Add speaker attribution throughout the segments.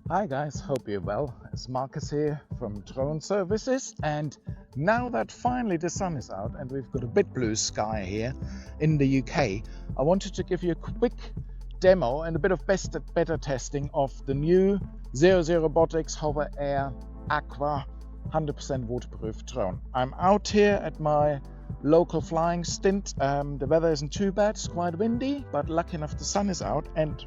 Speaker 1: Hi guys, hope you're well. It's Marcus here from Drone Services, and now that finally the sun is out and we've got a bit blue sky here in the UK, I wanted to give you a quick demo and a bit of beta testing of the new Zero Robotics HOVERAir Aqua 100% waterproof drone. I'm out here at my local flying stint. The weather isn't too bad, it's quite windy, but lucky enough the sun is out, and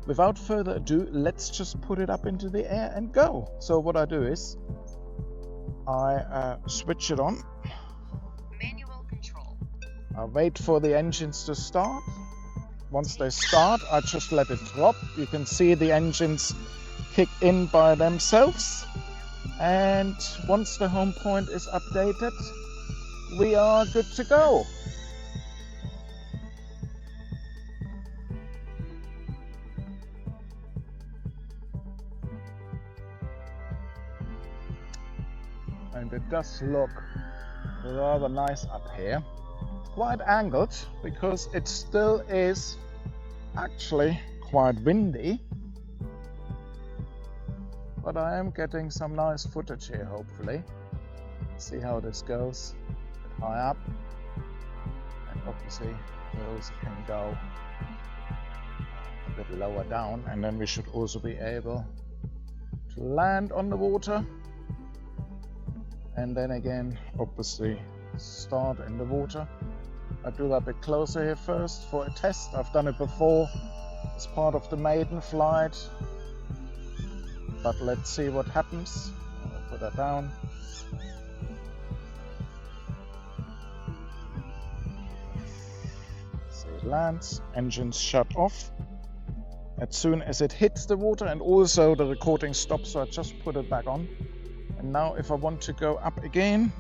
Speaker 1: without further ado, let's just put it up into the air and go. So what I do is I switch it on.
Speaker 2: Manual control.
Speaker 1: I wait for the engines to start. Once they start, I just let it drop. You can see the engines kick in by themselves. And once the home point is updated, we are good to go. And it does look rather nice up here. Quite angled because it still is actually quite windy. But I am getting some nice footage here, hopefully. See how this goes. A bit high up. And obviously we also can go a bit lower down, and then we should also be able to land on the water. And then again, obviously, start in the water. I do that a bit closer here first for a test. I've done it before as part of the maiden flight, but let's see what happens. I'll put that down. See, it lands, engines shut off as soon as it hits the water, and also the recording stops, so I just put it back on. And now if I want to go up again,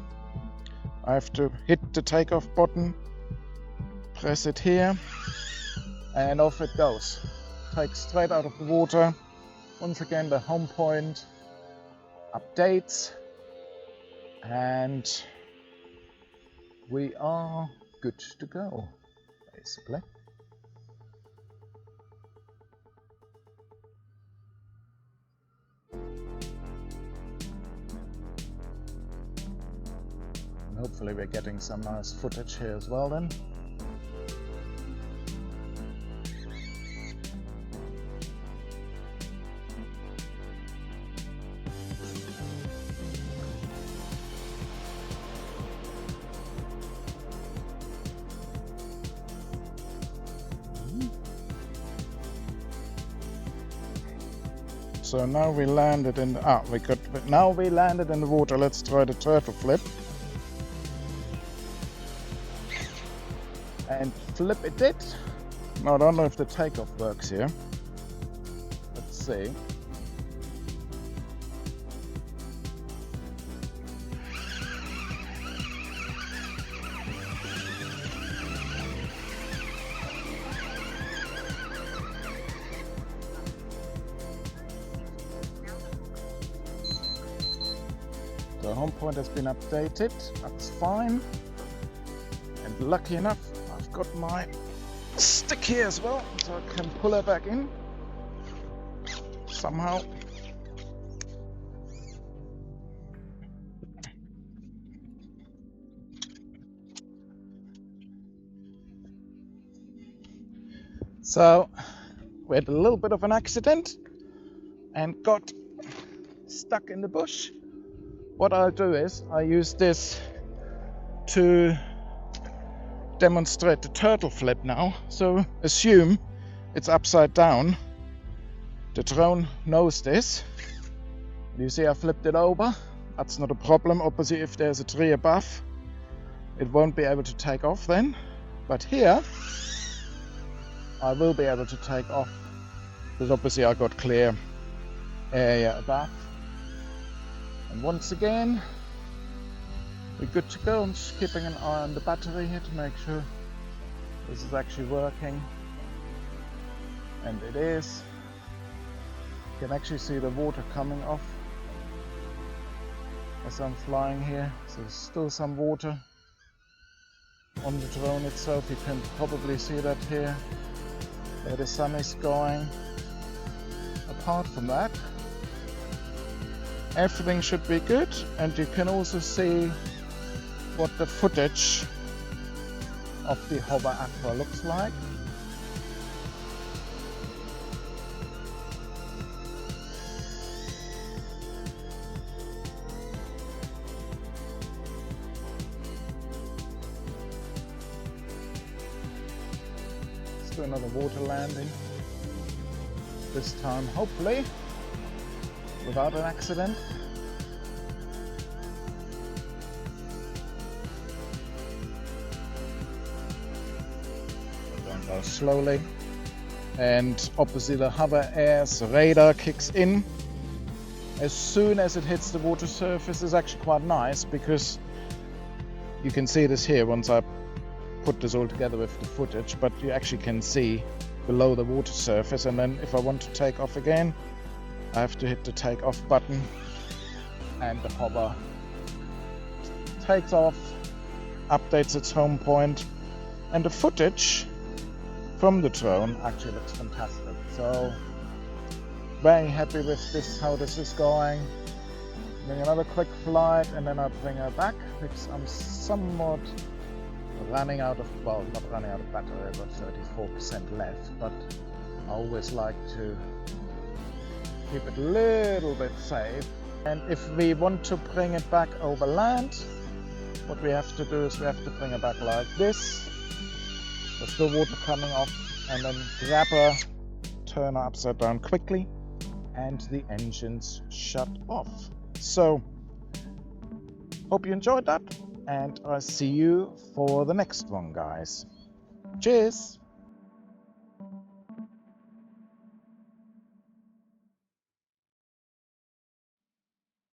Speaker 1: I have to hit the takeoff button, press it here, and off it goes. Takes straight out of the water. Once again, the home point updates, and we are good to go, basically. Hopefully we're getting some nice footage here as well then. So now we landed in now we landed in the water. Let's try the turtle flip. And flip it did. Now I don't know if the takeoff works here. Let's see. The home point has been updated. That's fine. And lucky enough, I've got my stick here as well, so I can pull her back in somehow. So we had a little bit of an accident and got stuck in the bush. What I'll do is I use this to demonstrate the turtle flip now. So assume it's upside down. The drone knows this. You see I flipped it over. That's not a problem. Obviously if there's a tree above, it won't be able to take off then. But here I will be able to take off, because obviously I got clear area above. And once again, we're good to go. I'm just keeping an eye on the battery here to make sure this is actually working. And it is. You can actually see the water coming off as I'm flying here. So there's still some water on the drone itself. You can probably see that here, where the sun is going. Apart from that, Everything should be good, and you can also see what the footage of the HOVERAir AQUA looks like. Let's do another water landing. This time, hopefully, without an accident. We're going to go slowly. And obviously the HOVERair's radar kicks in as soon as it hits the water surface. Is actually quite nice because you can see this here once I put this all together with the footage, but you actually can see below the water surface, and then if I want to take off again, I have to hit the take off button and the hover takes off, updates its home point, and the footage from the drone actually looks fantastic. So very happy with this, how this is going. Doing another quick flight and then I'll bring her back because I'm somewhat running out of, well, not running out of battery, I've got 34% left, but I always like to keep it a little bit safe. And if we want to bring it back over land, what we have to do is we have to bring it back like this, with the water coming off, and then grab her, turn her upside down quickly, and the engines shut off. So, hope you enjoyed that, and I'll see you for the next one, guys. Cheers!